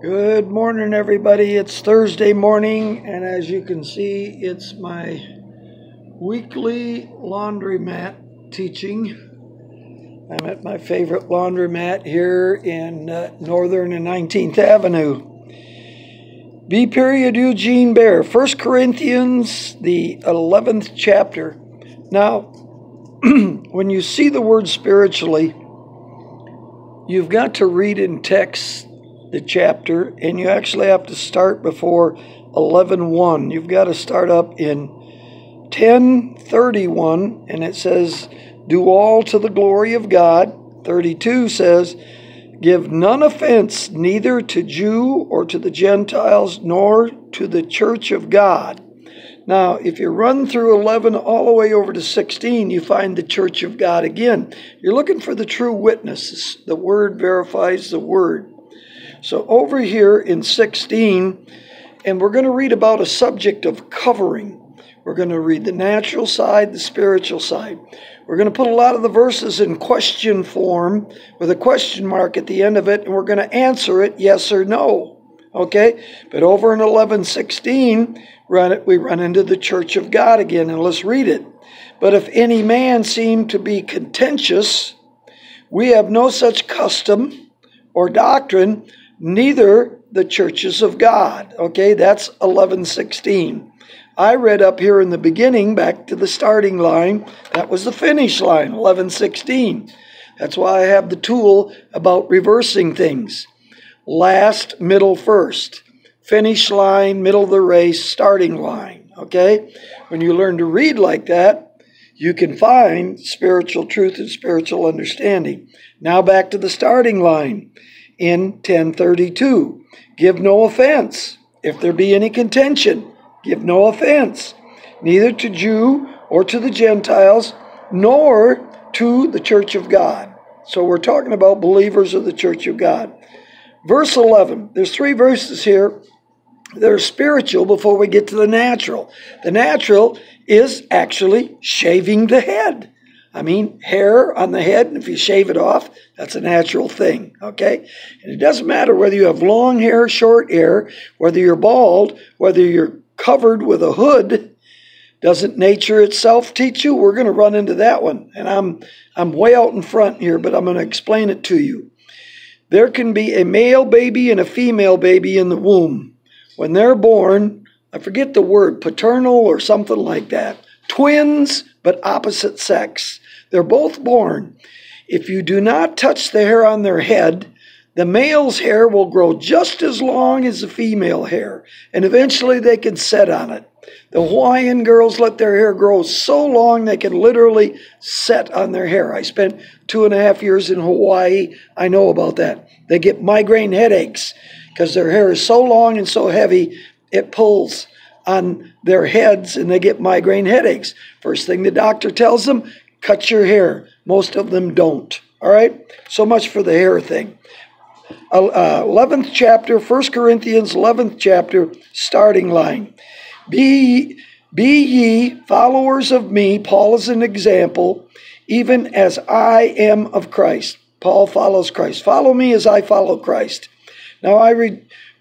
Good morning, everybody. It's Thursday morning, and as you can see, it's my weekly laundromat teaching. I'm at my favorite laundromat here in Northern and 19th Avenue. B. Eugene Bear, 1 Corinthians, the 11th chapter. Now, when you see the word spiritually, you've got to read in text the chapter, and you actually have to start before 11:1. You've got to start up in 10:31, and it says, "Do all to the glory of God." 32 says, "Give none offense, neither to Jew or to the Gentiles, nor to the church of God." Now, if you run through 11 all the way over to 16, you find the church of God again. You're looking for the true witnesses. The word verifies the word. So over here in 16, and we're going to read about a subject of covering. We're going to read the natural side, the spiritual side. We're going to put a lot of the verses in question form with a question mark at the end of it, and we're going to answer it yes or no. Okay? But over in 11:16, we run into the church of God again, and let's read it. "But if any man seem to be contentious, we have no such custom or doctrine, neither the churches of God." Okay, that's 11:16. I read up here in the beginning, back to the starting line. That was the finish line, 11:16. That's why I have the tool about reversing things. Last, middle, first. Finish line, middle of the race, starting line. Okay? When you learn to read like that, you can find spiritual truth and spiritual understanding. Now back to the starting line. In 10:32, "Give no offense, if there be any contention, give no offense, neither to Jew or to the Gentiles, nor to the church of God." So we're talking about believers of the church of God. Verse 11, there's 3 verses here that are spiritual before we get to the natural. The natural is actually shaving the head. I mean, hair on the head, and if you shave it off, that's a natural thing, okay? And it doesn't matter whether you have long hair, short hair, whether you're bald, whether you're covered with a hood. Doesn't nature itself teach you? We're going to run into that one. And I'm way out in front here, but I'm going to explain it to you. There can be a male baby and a female baby in the womb. When they're born, I forget the word, paternal or something like that. Twins, but opposite sex. They're both born. If you do not touch the hair on their head, the male's hair will grow just as long as the female hair, and eventually they can set on it. The Hawaiian girls let their hair grow so long they can literally set on their hair. I spent 2.5 years in Hawaii. I know about that. They get migraine headaches because their hair is so long and so heavy, it pulls on their heads and they get migraine headaches. First thing the doctor tells them, cut your hair. Most of them don't. All right? So much for the hair thing. 11th chapter, 1 Corinthians 11th chapter, starting line. Be ye followers of me. Paul is an example, even as I am of Christ. Paul follows Christ. Follow me as I follow Christ. Now I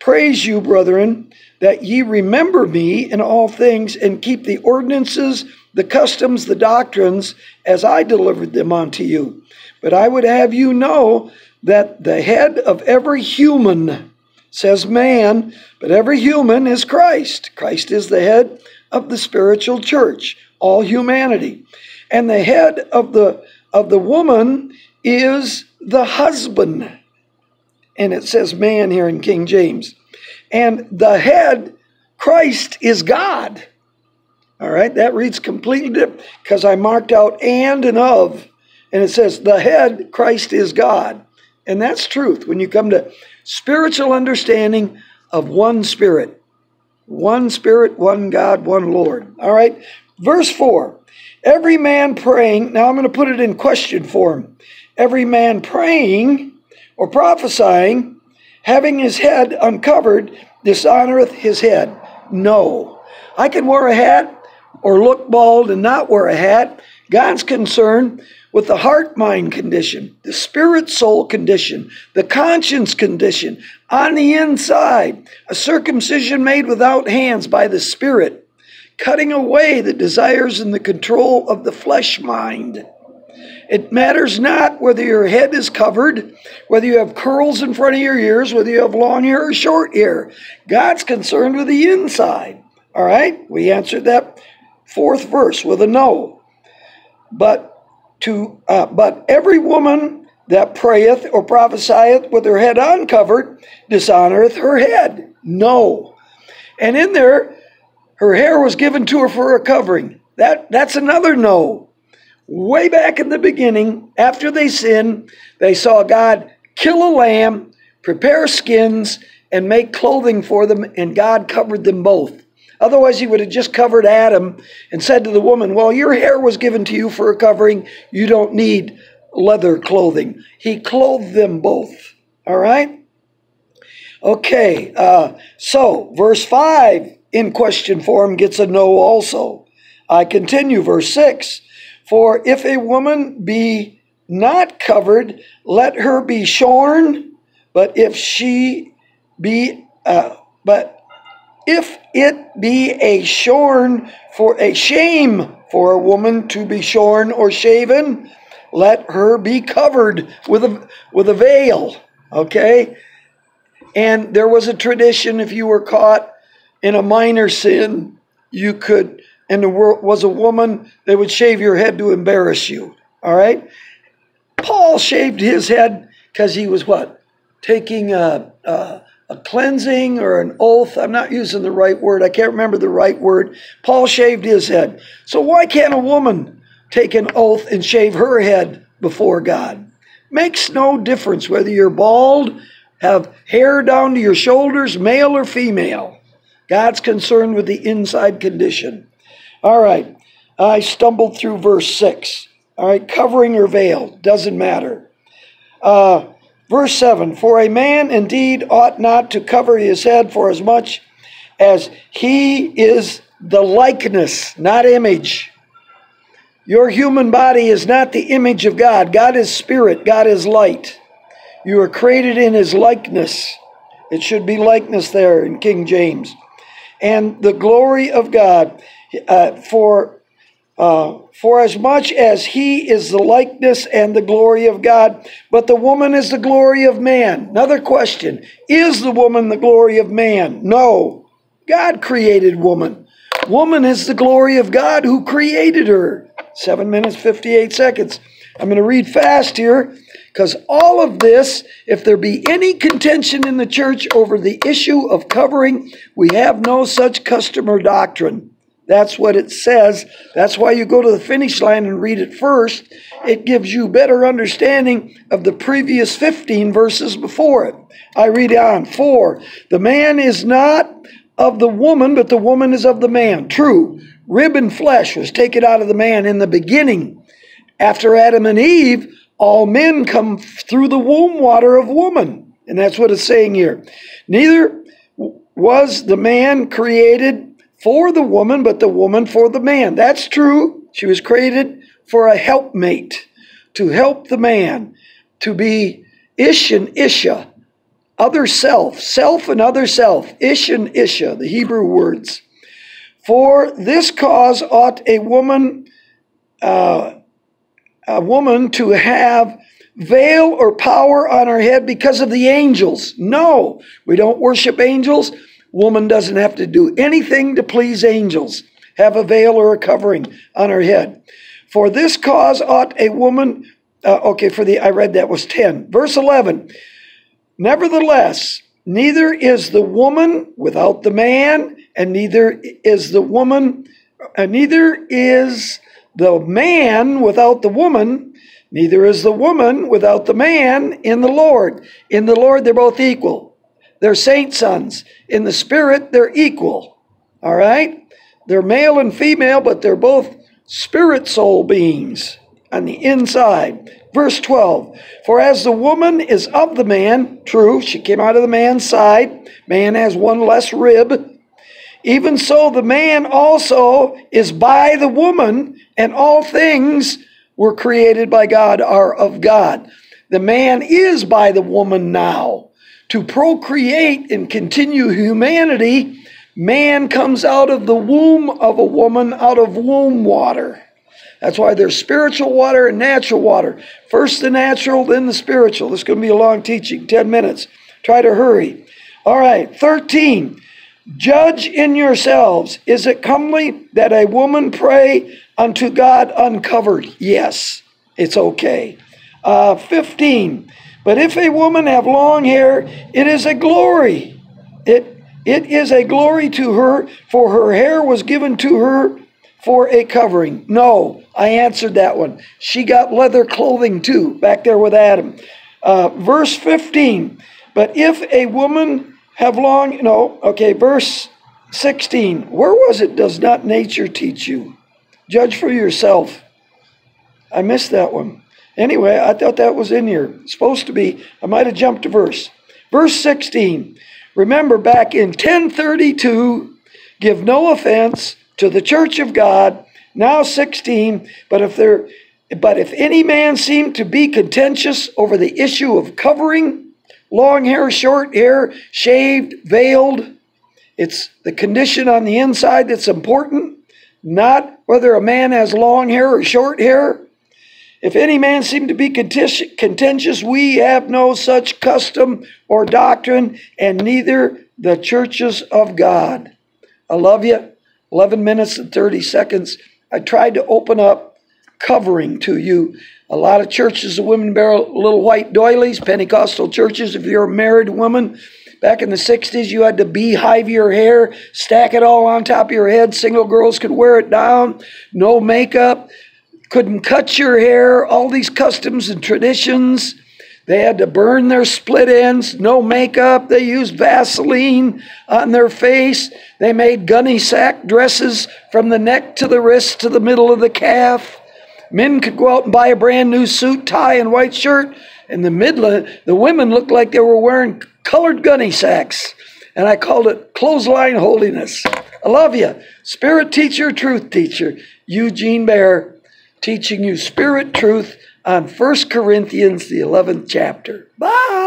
praise you, brethren, that ye remember me in all things, and keep the ordinances, the customs, the doctrines, as I delivered them unto you. But I would have you know that the head of every human, says man, but every human is Christ. Christ is the head of the spiritual church, all humanity. And the head of the woman is the husband. And it says man here in King James. And the head, Christ, is God. All right, that reads completely different because I marked out and of, and it says the head, Christ, is God. And that's truth when you come to spiritual understanding of one Spirit. One Spirit, one God, one Lord. All right, verse 4. Every man praying, now I'm going to put it in question form. Every man praying or prophesying, having his head uncovered, dishonoreth his head. No. I can wear a hat or look bald and not wear a hat, God's concerned with the heart-mind condition, the spirit-soul condition, the conscience condition, on the inside, a circumcision made without hands by the Spirit, cutting away the desires and the control of the flesh mind. It matters not whether your head is covered, whether you have curls in front of your ears, whether you have long hair or short hair. God's concerned with the inside. All right? We answered that fourth verse with a no. But every woman that prayeth or prophesieth with her head uncovered dishonoreth her head. No. And in there, her hair was given to her for a covering. That's another no. Way back in the beginning, after they sinned, they saw God kill a lamb, prepare skins, and make clothing for them, and God covered them both. Otherwise, he would have just covered Adam and said to the woman, well, your hair was given to you for a covering. You don't need leather clothing. He clothed them both. All right? Okay, so verse 5 in question form gets a no also. I continue, verse 6. For if a woman be not covered, let her be shorn. But if it be a shorn for a shame for a woman to be shorn or shaven, let her be covered with a veil. Okay? And there was a tradition, if you were caught in a minor sin, you could, and there was a woman, they would shave your head to embarrass you. All right? Paul shaved his head because he was what? Taking a cleansing or an oath. I'm not using the right word. I can't remember the right word. Paul shaved his head. So why can't a woman take an oath and shave her head before God? Makes no difference whether you're bald, have hair down to your shoulders, male or female. God's concerned with the inside condition. All right, I stumbled through verse 6. All right, covering or veil, doesn't matter. Verse 7, for a man indeed ought not to cover his head, for as much as he is the likeness, not image. Your human body is not the image of God. God is spirit. God is light. You are created in his likeness. It should be likeness there in King James. And the glory of God, for as much as he is the likeness and the glory of God, but the woman is the glory of man. Another question, is the woman the glory of man? No. God created woman. Woman is the glory of God who created her. 7 minutes, 58 seconds. I'm going to read fast here, because all of this, if there be any contention in the church over the issue of covering, we have no such custom or doctrine. That's what it says. That's why you go to the finish line and read it first. It gives you better understanding of the previous 15 verses before it. I read on. 4, the man is not of the woman, but the woman is of the man. True, rib and flesh was taken out of the man in the beginning. After Adam and Eve, all men come through the womb water of woman. And that's what it's saying here. Neither was the man created for the woman, but the woman for the man. That's true. She was created for a helpmate, to help the man, to be ish and isha, other self, self and other self, ish and isha, the Hebrew words. For this cause ought a woman to have veil or power on her head because of the angels. No, we don't worship angels. Woman doesn't have to do anything to please angels. Have a veil or a covering on her head. For this cause ought a woman, I read that was 10. Verse 11, nevertheless, neither is the woman without the man, and neither is the man without the woman, neither is the woman without the man in the Lord. In the Lord, they're both equal. They're saint sons. In the spirit, they're equal. All right? They're male and female, but they're both spirit soul beings on the inside. Verse 12, for as the woman is of the man, true, she came out of the man's side. Man has one less rib. Even so, the man also is by the woman, and all things were created by God are of God. The man is by the woman now. To procreate and continue humanity, man comes out of the womb of a woman, out of womb water. That's why there's spiritual water and natural water. First the natural, then the spiritual. This is going to be a long teaching, 10 minutes. Try to hurry. All right, 13. Judge in yourselves. Is it comely that a woman pray unto God uncovered? Yes, it's okay. 15. But if a woman have long hair, it is a glory. It is a glory to her, for her hair was given to her for a covering. No, I answered that one. She got leather clothing too, back there with Adam. Verse 15. But if a woman have long, verse 16. Where was it? Does not nature teach you? Judge for yourself. I missed that one. Anyway, I thought that was in here. It's supposed to be. I might have jumped a verse. Verse 16. Remember back in 1032, give no offense to the church of God. Now 16. But if any man seem to be contentious over the issue of covering, long hair, short hair, shaved, veiled, it's the condition on the inside that's important, not whether a man has long hair or short hair. If any man seem to be contentious, we have no such custom or doctrine, and neither the churches of God. I love you. 11 minutes and 30 seconds. I tried to open up covering to you. A lot of churches, the women wear little white doilies, Pentecostal churches. If you're a married woman, back in the 60s, you had to beehive your hair, stack it all on top of your head. Single girls could wear it down. No makeup. Couldn't cut your hair, all these customs and traditions. They had to burn their split ends, no makeup. They used Vaseline on their face. They made gunny sack dresses from the neck to the wrist to the middle of the calf. Men could go out and buy a brand new suit, tie, and white shirt. And the women looked like they were wearing colored gunny sacks. And I called it clothesline holiness. I love you. Spirit teacher, truth teacher. Eugene Bear. Teaching you spirit truth on 1 Corinthians, the 11th chapter. Bye.